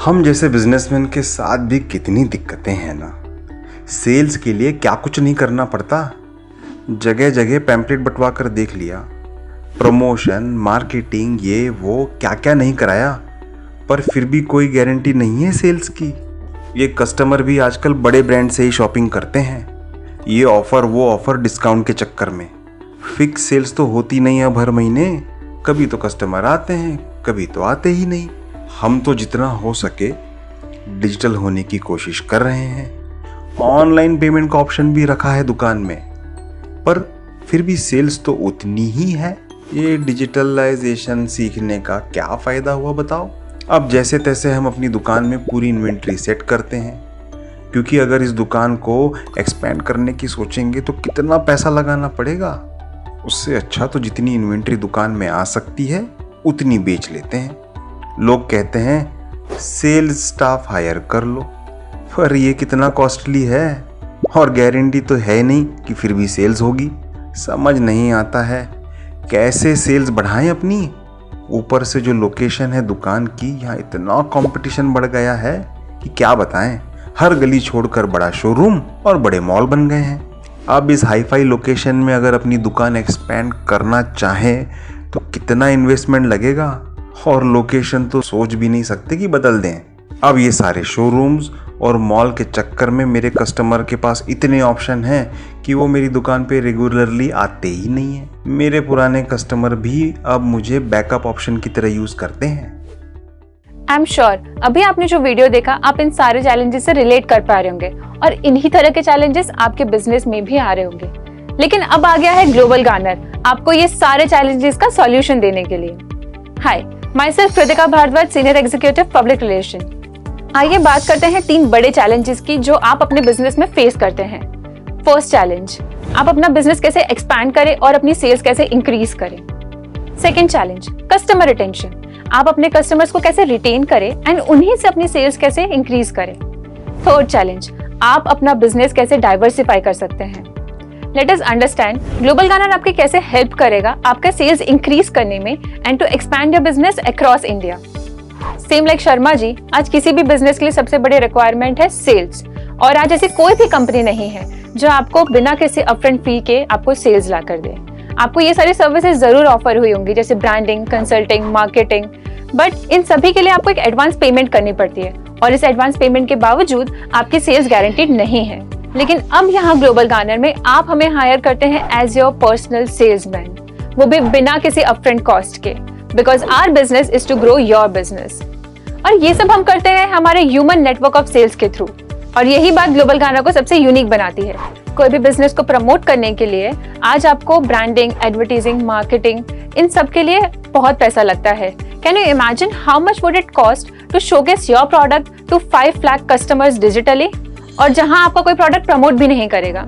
हम जैसे बिजनेसमैन के साथ भी कितनी दिक्कतें हैं ना। सेल्स के लिए क्या कुछ नहीं करना पड़ता। जगह जगह पैम्पलेट बंटवा कर देख लिया, प्रमोशन, मार्केटिंग, ये वो क्या क्या नहीं कराया, पर फिर भी कोई गारंटी नहीं है सेल्स की। ये कस्टमर भी आजकल बड़े ब्रांड से ही शॉपिंग करते हैं, ये ऑफ़र वो ऑफ़र डिस्काउंट के चक्कर में। फिक्स सेल्स तो होती नहीं है हर महीने, कभी तो कस्टमर आते हैं, कभी तो आते ही नहीं। हम तो जितना हो सके डिजिटल होने की कोशिश कर रहे हैं। ऑनलाइन पेमेंट का ऑप्शन भी रखा है दुकान में, पर फिर भी सेल्स तो उतनी ही है। ये डिजिटलाइजेशन सीखने का क्या फ़ायदा हुआ बताओ। अब जैसे तैसे हम अपनी दुकान में पूरी इन्वेंट्री सेट करते हैं, क्योंकि अगर इस दुकान को एक्सपेंड करने की सोचेंगे तो कितना पैसा लगाना पड़ेगा। उससे अच्छा तो जितनी इन्वेंट्री दुकान में आ सकती है उतनी बेच लेते हैं। लोग कहते हैं सेल्स स्टाफ हायर कर लो, पर ये कितना कॉस्टली है और गारंटी तो है नहीं कि फिर भी सेल्स होगी। समझ नहीं आता है कैसे सेल्स बढ़ाएं अपनी। ऊपर से जो लोकेशन है दुकान की, यहाँ इतना कंपटीशन बढ़ गया है कि क्या बताएं। हर गली छोड़कर बड़ा शोरूम और बड़े मॉल बन गए हैं। अब इस हाईफाई लोकेशन में अगर अपनी दुकान एक्सपेंड करना चाहें तो कितना इन्वेस्टमेंट लगेगा, और लोकेशन तो सोच भी नहीं सकते कि बदल दें। अब ये सारे शोरूम्स और मॉल के चक्कर में मेरे कस्टमर के पास इतने ऑप्शन हैं कि वो मेरी दुकान पे रेगुलरली आते ही नहीं हैं। मेरे पुराने कस्टमर भी अब मुझे बैकअप ऑप्शन की तरह यूज करते हैं। आई एम श्योर अभी आपने जो वीडियो देखा आप इन सारे चैलेंजेस से रिलेट कर पा रहे होंगे और इन्हीं तरह के चैलेंजेस आपके बिजनेस में भी आ रहे होंगे। लेकिन अब आ गया है ग्लोबल गार्नर आपको ये सारे चैलेंजेस का सॉल्यूशन देने के लिए। Hi, myself Kritika Bhardwaj, senior executive public relation. आइए बात करते हैं 3 बड़े चैलेंजेस की जो आप अपने बिजनेस में फेस करते हैं। फर्स्ट चैलेंज, आप अपना बिजनेस कैसे एक्सपैंड करें और अपनी सेल्स कैसे इंक्रीज करें। सेकंड चैलेंज, कस्टमर रिटेंशन, आप अपने कस्टमर्स को कैसे रिटेन करें एंड उन्हीं से अपनी सेल्स कैसे इंक्रीज करें। थर्ड चैलेंज, आप अपना बिजनेस कैसे डाइवर्सिफाई कर सकते हैं। Let us understand Global Garner आपके कैसे हेल्प करेगा आपका सेल्स इंक्रीज करने में and to expand your business across India. Same like Sharma ji, आज किसी भी बिजनेस के लिए सबसे बड़ी रिक्वायरमेंट है सेल्स, और आज ऐसी कोई भी कंपनी नहीं है जो आपको बिना किसी अपफ्रंट फी के आपको सेल्स ला कर दे। आपको ये सारी सर्विसेज जरूर ऑफर हुई होंगी, जैसे branding, consulting, marketing, but in सभी के लिए आपको एक एडवांस पेमेंट करनी पड़ती है और इस एडवांस पेमेंट के बावजूद आपकी सेल्स गारंटीड नहीं है। लेकिन अब यहाँ ग्लोबल गार्नर में आप हमें हायर करते हैं एज योर पर्सनल सेल्समैन, वो भी बिना किसी अपफ्रंट कॉस्ट के, because our business is to grow your business. और ये सब हम करते हैं हमारे ह्यूमन नेटवर्क ऑफ सेल्स के थ्रू, और यही बात ग्लोबल गार्नर को सबसे यूनिक बनाती है। कोई भी बिजनेस को प्रमोट करने के लिए आज आपको ब्रांडिंग, एडवर्टाइजिंग, मार्केटिंग, इन सब के लिए बहुत पैसा लगता है। Can you imagine how much would it cost to showcase your product to 5 lakh customers digitally, और जहां आपका कोई प्रोडक्ट प्रमोट भी नहीं करेगा।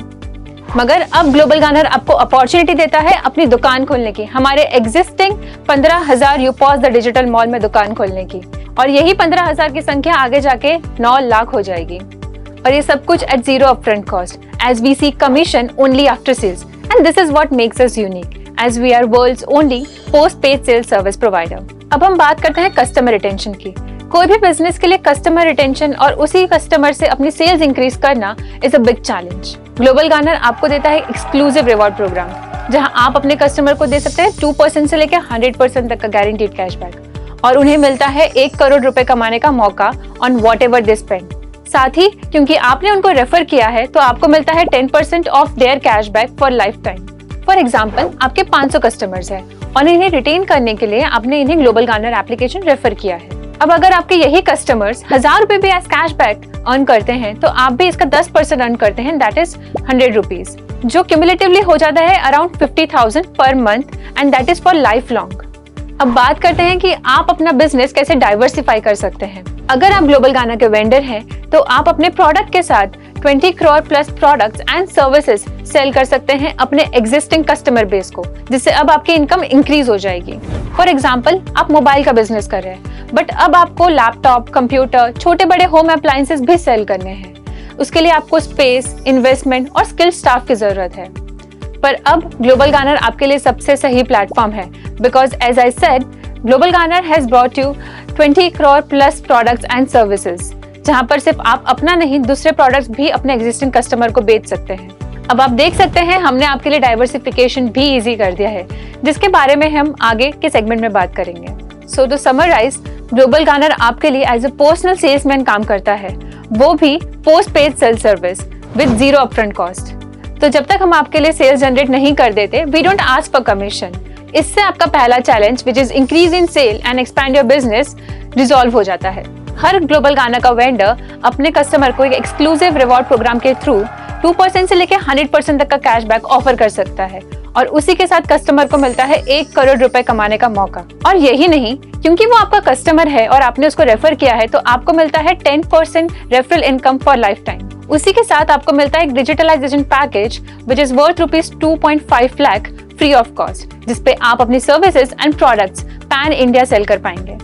मगर अब ग्लोबल गार्नर आपको अपॉर्चुनिटी देता है अपनी दुकान खोलने की, हमारे एग्जिस्टिंग 15,000 यूपॉस द डिजिटल मॉल में दुकान खोलने की, और यही 15,000 की संख्या आगे जाके 9 लाख हो जाएगी। और ये सब कुछ at zero upfront cost, as we see commission only after sales, and this is what makes us unique as we are world's only post paid sales service provider. अब हम बात करते हैं कस्टमर रिटेंशन की। कोई भी बिजनेस के लिए कस्टमर रिटेंशन और उसी कस्टमर से अपनी सेल्स इंक्रीज करना is a big challenge. Global Garner आपको देता है एक्सक्लूसिव रिवॉर्ड प्रोग्राम, जहां आप अपने कस्टमर को दे सकते हैं 2% से लेकर 100% तक का गारंटीड कैशबैक, और उन्हें मिलता है 1 करोड़ रुपए कमाने का मौका on what ever they spend. साथ ही क्योंकि आपने उनको रेफर किया है तो आपको मिलता है 10% of their cashback for life time. For example, आपके 500 कस्टमर्स हैं और इन्हें रिटेन करने के लिए आपने इन्हें ग्लोबल गार्नर एप्लीकेशन रेफर किया है। अब अगर आपके यही कस्टमर्स 1000 रुपए भी एज कैशबैक अर्न करते हैं तो आप भी इसका 10% अर्न करते हैं, दैट इज 100 रुपीज, जो क्यूमुलेटिवली हो जाता है around 50,000 per month, and that is for life long. अब बात करते हैं कि आप अपना बिजनेस कैसे डाइवर्सिफाई कर सकते हैं। अगर आप ग्लोबल गार्नर के वेंडर हैं तो आप अपने प्रोडक्ट के साथ 20 crore plus products and services sale कर सकते हैं अपने एग्जिस्टिंग कस्टमर बेस को, जिससे अब आपकी इनकम इंक्रीज हो जाएगी। फॉर एग्जाम्पल, आप मोबाइल का बिजनेस कर रहे हैं, बट अब आपको लैपटॉप, कंप्यूटर, छोटे बड़े होम अप्लायंसेस भी सेल करने हैं। उसके लिए आपको स्पेस, इन्वेस्टमेंट और स्किल्ड स्टाफ की जरूरत है। पर अब ग्लोबल गार्नर आपके लिए सबसे सही प्लेटफॉर्म है, because as I said, Global Garner has brought you 20 crore plus products and services, जहां पर सिर्फ आप अपना नहीं दूसरे प्रोडक्ट्स भी अपने एग्जिस्टिंग कस्टमर को बेच सकते हैं। अब आप देख सकते हैं हमने आपके लिए डाइवर्सिफिकेशन भी इजी कर दिया है, जिसके बारे में हम आगे के सेगमेंट में बात करेंगे। सो टू समराइज, ग्लोबल गार्नर आपके लिए एज ए पर्सनल सेल्समैन काम करता है, वो भी post paid sale service with zero upfront cost. तो जब तक हम आपके लिए सेल्स जनरेट नहीं कर देते, we don't ask for commission. इससे आपका पहला challenge which is increase in sale and expand your business resolve हो जाता है। हर ग्लोबल गार्नर का वेंडर अपने कस्टमर को एक एक्सक्लूसिव रिवॉर्ड प्रोग्राम के थ्रू 2% से लेकर 100% तक का कैशबैक ऑफर कर सकता है और उसी के साथ कस्टमर को मिलता है 1 करोड़ रुपए कमाने का मौका। और यही नहीं, क्योंकि वो आपका कस्टमर है और आपने उसको रेफर किया है, तो आपको मिलता है 10% referral income for life time. उसी के साथ आपको मिलता है एक digitalization package which is worth ₹2.5 lakh free of cost, जिसपे आप अपनी services and products pan India sale कर पाएंगे।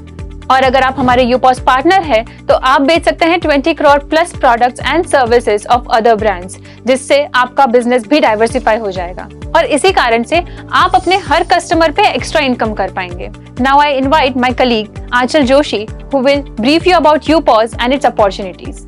और अगर आप हमारे यूपॉस पार्टनर हैं, तो आप बेच सकते हैं 20 crore plus products and services of other brands, जिससे आपका बिजनेस भी डाइवर्सिफाई हो जाएगा और इसी कारण से आप अपने हर कस्टमर पे एक्स्ट्रा इनकम कर पाएंगे। Now I invite my colleague Anchal Joshi, who will brief you about UPOS and its opportunities.